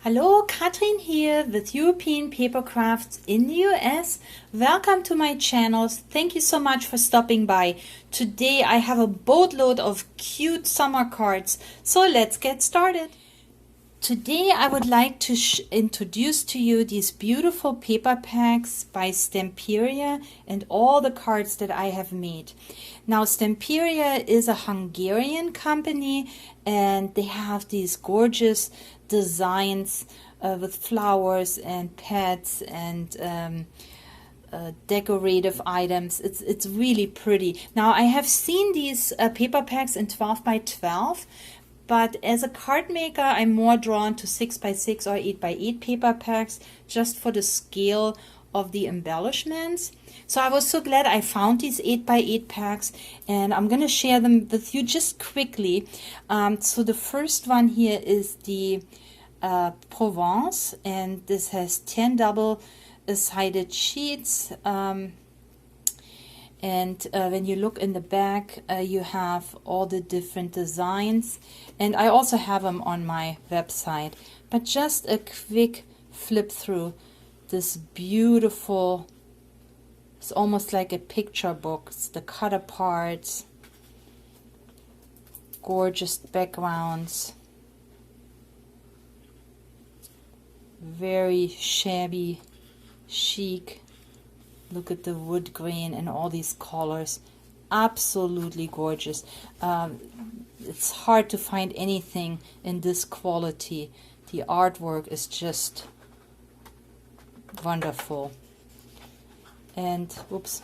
Hello, Katrin here with European Paper Crafts in the US. Welcome to my channel. Thank you so much for stopping by. Today I have a boatload of cute summer cards, so let's get started. Today I would like to introduce to you these beautiful paper packs by Stamperia and all the cards that I have made. Now Stamperia is a Hungarian company and they have these gorgeous designs with flowers and pets and decorative items. It's really pretty. Now I have seen these paper packs in 12 by 12. But as a card maker, I'm more drawn to 6 by 6 or 8 by 8 paper packs just for the scale of the embellishments. So I was so glad I found these 8 by 8 packs and I'm going to share them with you just quickly. So the first one here is the Provence, and this has 10 double-sided sheets. And when you look in the back, you have all the different designs, and I also have them on my website. But just a quick flip through this beautiful, it's almost like a picture book. It's the cut aparts, gorgeous backgrounds, very shabby chic. Look at the wood grain and all these colors. Absolutely gorgeous. It's hard to find anything in this quality. The artwork is just wonderful. And whoops.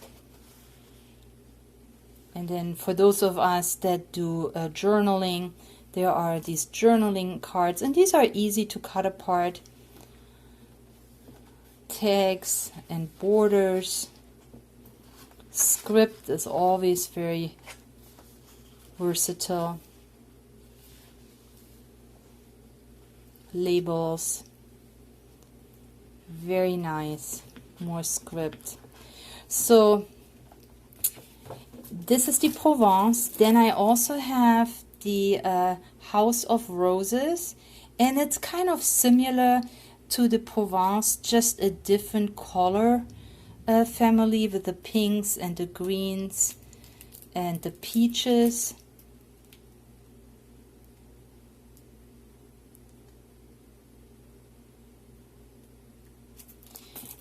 And then for those of us that do journaling, there are these journaling cards, and these are easy to cut apart. Tags and borders. Script is always very versatile. Labels, very nice. More script. So this is the Provence. Then I also have the House of Roses, and it's kind of similar to the Provence, just a different color family with the pinks and the greens and the peaches.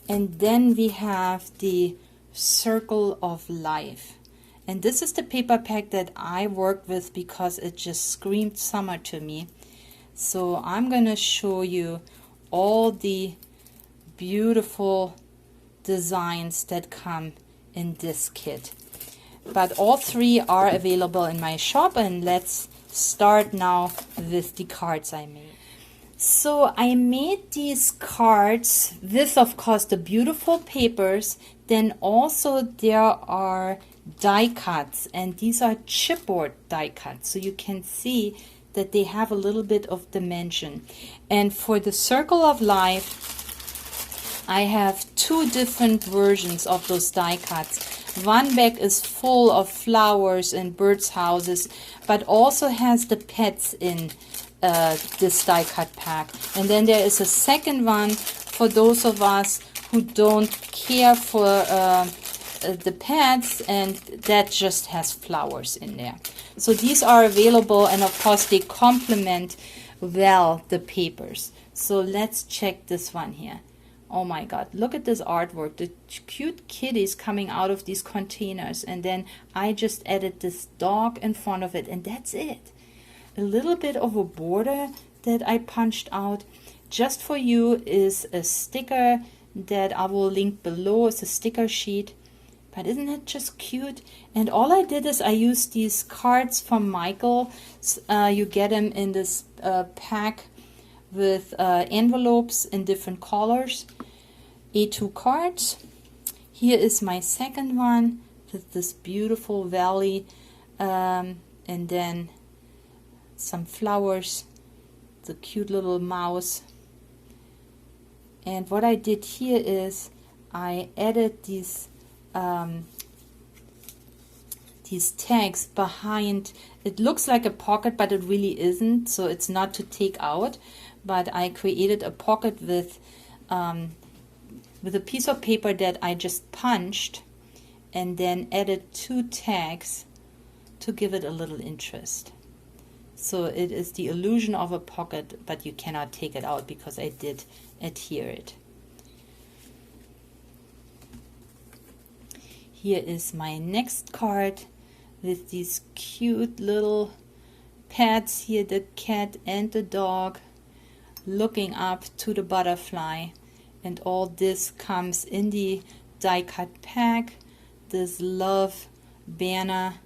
And then we have the Circle of Life. And this is the paper pack that I worked with because it just screamed summer to me. So I'm going to show you all the beautiful designs that come in this kit. But all three are available in my shop, and let's start now with the cards I made. So I made these cards with, of course, the beautiful papers. Then also there are die cuts, and these are chipboard die cuts, so you can see that they have a little bit of dimension. And for the Circle of Life, I have two different versions of those die cuts. One bag is full of flowers and birds' houses, but also has the pets in this die cut pack. And then there is a second one for those of us who don't care for the pets, and that just has flowers in there. So these are available, and of course they complement well the papers. So let's check this one here. Oh my god, look at this artwork, the cute kitties coming out of these containers, and then I just added this dog in front of it, and that's it. A little bit of a border that I punched out. Just for you is a sticker that I will link below. It's a sticker sheet. But isn't it just cute? And all I did is I used these cards from Michael. You get them in this pack with envelopes in different colors. A2 cards. Here is my second one with this beautiful valley, and then some flowers, the cute little mouse. And what I did here is I added these tags behind. It looks like a pocket, but it really isn't, so it's not to take out, but I created a pocket with a piece of paper that I just punched and then added 2 tags to give it a little interest. So it is the illusion of a pocket, but you cannot take it out because I did adhere it. Here is my next card with these cute little pets here, the cat and the dog looking up to the butterfly, and all this comes in the die cut pack. This love banner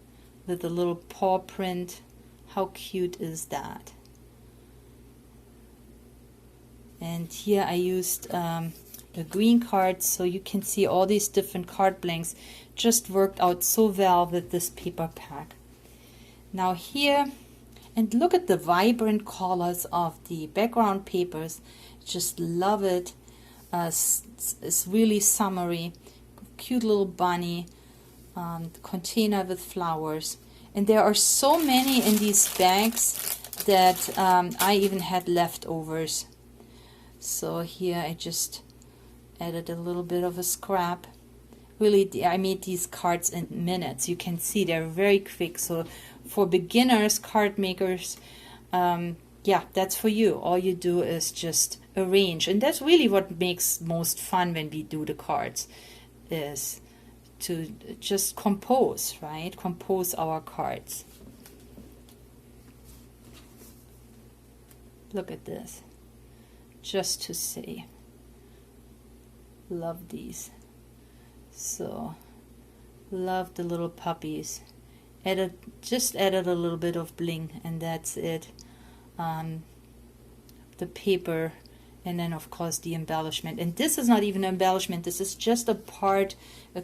with a little paw print. How cute is that? And here I used the green cards, so you can see all these different card blanks just worked out so well with this paper pack. Now here, and look at the vibrant colors of the background papers. Just love it. It's really summery. Cute little bunny, container with flowers. And there are so many in these bags that I even had leftovers. So here I just added a little bit of a scrap. Really, I made these cards in minutes. You can see they're very quick. So for beginners, card makers, yeah, that's for you. All you do is just arrange. And that's really what makes most fun when we do the cards, is to just compose, right? Compose our cards. Look at this. Just to say, love these. So, love the little puppies. Just added a little bit of bling, and that's it. The paper, and then of course the embellishment. And this is not even an embellishment. This is just a part,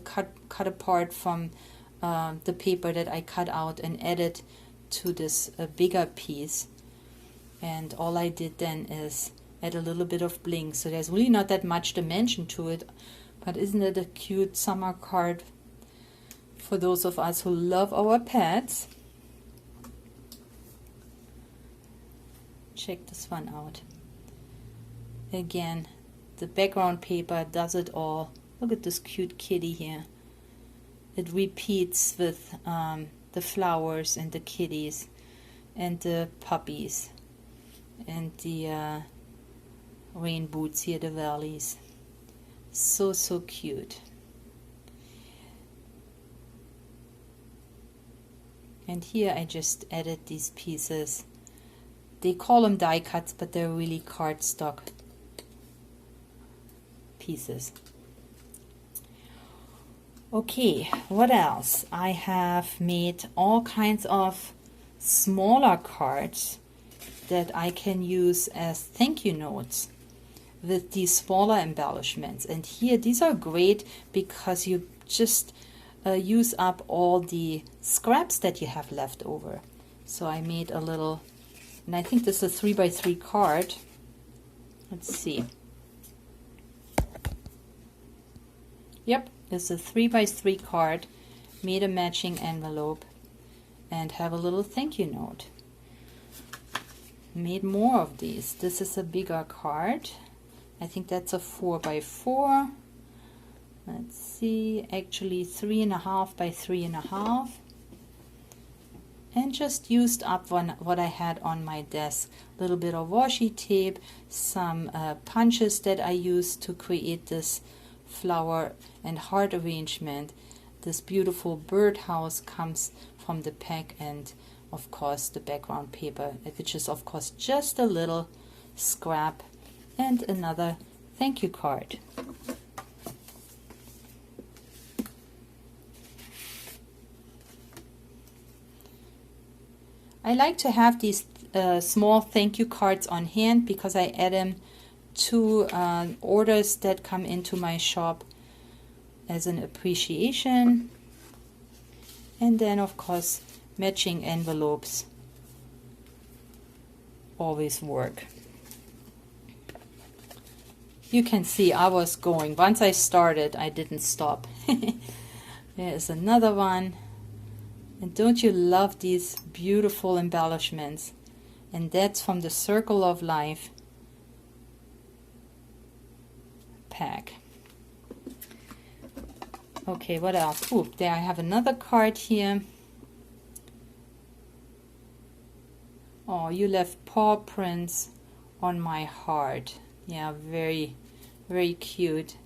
cut apart from the paper that I cut out and added to this bigger piece. And all I did then is add a little bit of bling. So there's really not that much dimension to it. But isn't it a cute summer card for those of us who love our pets? Check this one out. Again, the background paper does it all. Look at this cute kitty here. It repeats with the flowers and the kitties and the puppies and the rain boots here, the valleys. So cute. And here I just added these pieces. They call them die cuts, but they're really cardstock pieces. Okay, what else? I have made all kinds of smaller cards that I can use as thank you notes with these smaller embellishments. And here, these are great because you just use up all the scraps that you have left over. So I made a little, and I think this is a 3x3 card. Let's see. Yep, it's a 3x3 card. Made a matching envelope and have a little thank you note. Made more of these. This is a bigger card. I think that's a 4x4. Let's see, actually 3.5 by 3.5. And just used up what I had on my desk. A little bit of washi tape, some punches that I used to create this flower and heart arrangement. This beautiful birdhouse comes from the pack, and of course the background paper, which is of course just a little scrap, and another thank you card. I like to have these small thank you cards on hand because I add them to orders that come into my shop as an appreciation. And then of course matching envelopes always work. You can see I was going. Once I started, I didn't stop. There's another one. And don't you love these beautiful embellishments? And that's from the Circle of Life. pack. Okay, what else? Ooh, there I have another card here. Oh, you left paw prints on my heart. Yeah, very, very cute.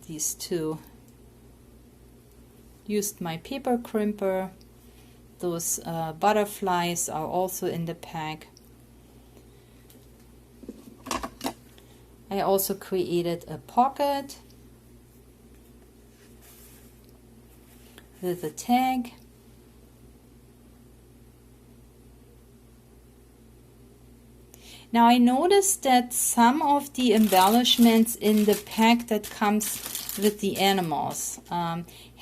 These two. Used my paper crimper. Those butterflies are also in the pack. I also created a pocket with a tag. Now I noticed that some of the embellishments in the pack that comes with the animals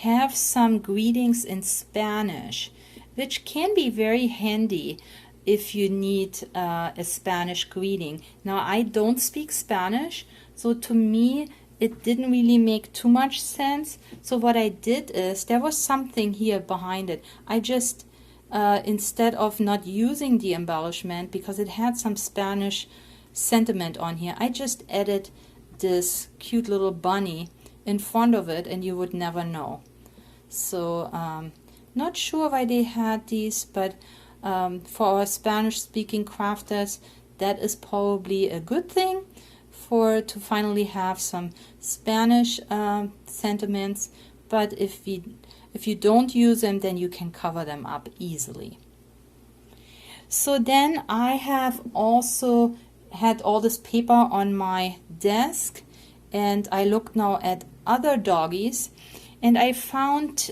have some greetings in Spanish, which can be very handy if you need a Spanish greeting. Now I don't speak Spanish, so to me it didn't really make too much sense. So what I did is, there was something here behind it. I just instead of not using the embellishment because it had some Spanish sentiment on here, I just added this cute little bunny in front of it, and you would never know. So not sure why they had these, but for our Spanish speaking crafters, that is probably a good thing to finally have some Spanish sentiments. But if you don't use them, then you can cover them up easily. So then I have also had all this paper on my desk, and I looked now at other doggies, and I found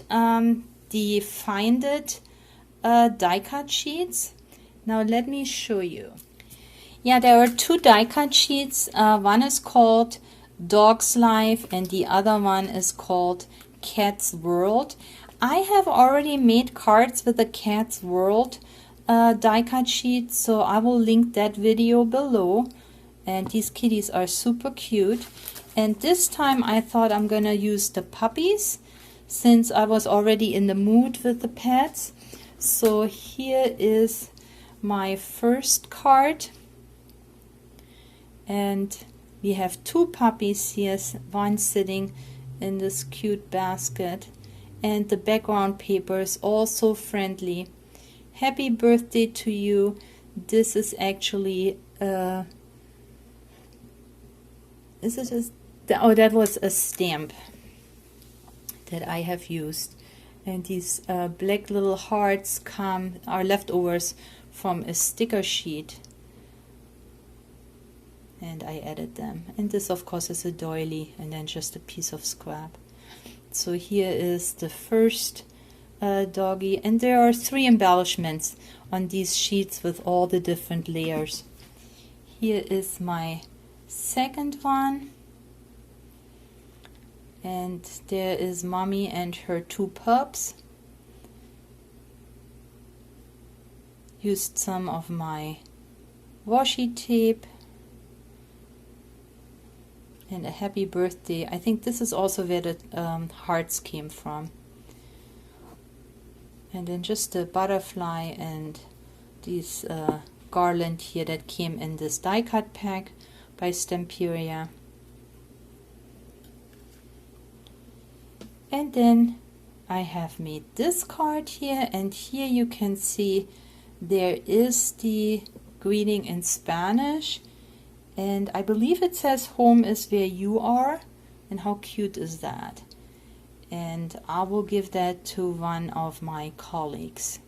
the Find It die cut sheets. Now let me show you. Yeah, there are two die cut sheets. One is called Dog's Life and the other one is called Cat's World. I have already made cards with the Cat's World die cut sheet, so I will link that video below. And these kitties are super cute. And this time I thought I'm gonna use the puppies, since I was already in the mood with the pets. So here is my first card, and we have two puppies here, one sitting in this cute basket, and the background paper is also friendly. Happy birthday to you. This is actually that was a stamp that I have used, and these black little hearts are leftovers from a sticker sheet, and I added them. And this of course is a doily, and then just a piece of scrap. So here is the first doggy, and there are 3 embellishments on these sheets with all the different layers. Here is my second one, and there is mommy and her 2 pups. Used some of my washi tape and a happy birthday. I think this is also where the hearts came from. And then just a butterfly and these garland here that came in this die cut pack by Stamperia. And then I have made this card here, and here you can see there is the greeting in Spanish, and I believe it says home is where you are, and how cute is that? And I will give that to one of my colleagues.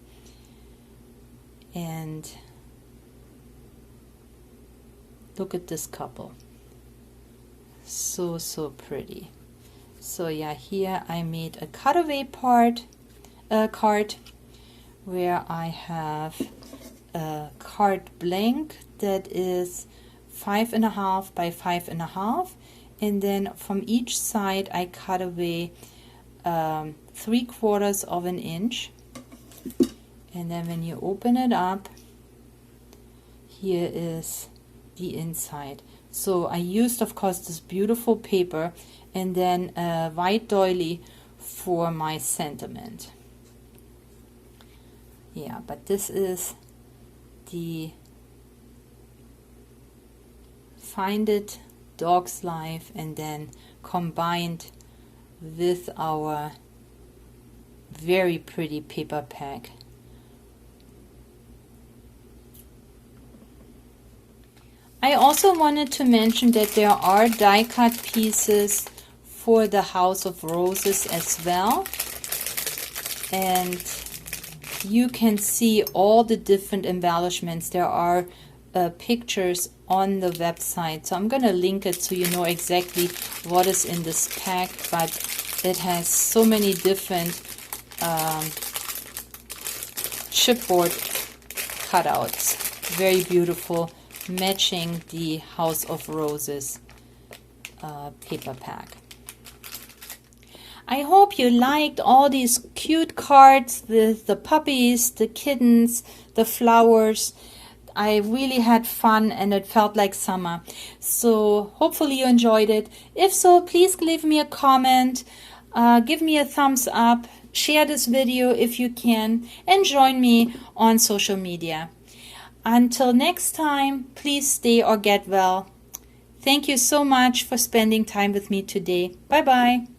And look at this couple, so pretty. So yeah, here I made a cutaway card where I have a card blank that is 5.5 by 5.5, and then from each side I cut away 3/4 of an inch, and then when you open it up, here is the inside. So I used of course this beautiful paper, and then a white doily for my sentiment. Yeah, but this is the Find It dog's life, and then combined with our very pretty paper pack. I also wanted to mention that there are die cut pieces for the House of Roses as well, and you can see all the different embellishments. There are pictures on the website, so I'm going to link it so you know exactly what is in this pack, but it has so many different chipboard cutouts. Very beautiful, matching the House of Roses paper pack. I hope you liked all these cute cards with the puppies, the kittens, the flowers. I really had fun and it felt like summer. So hopefully you enjoyed it. If so, please leave me a comment, give me a thumbs up, share this video if you can, and join me on social media. Until next time, please stay or get well. Thank you so much for spending time with me today. Bye bye.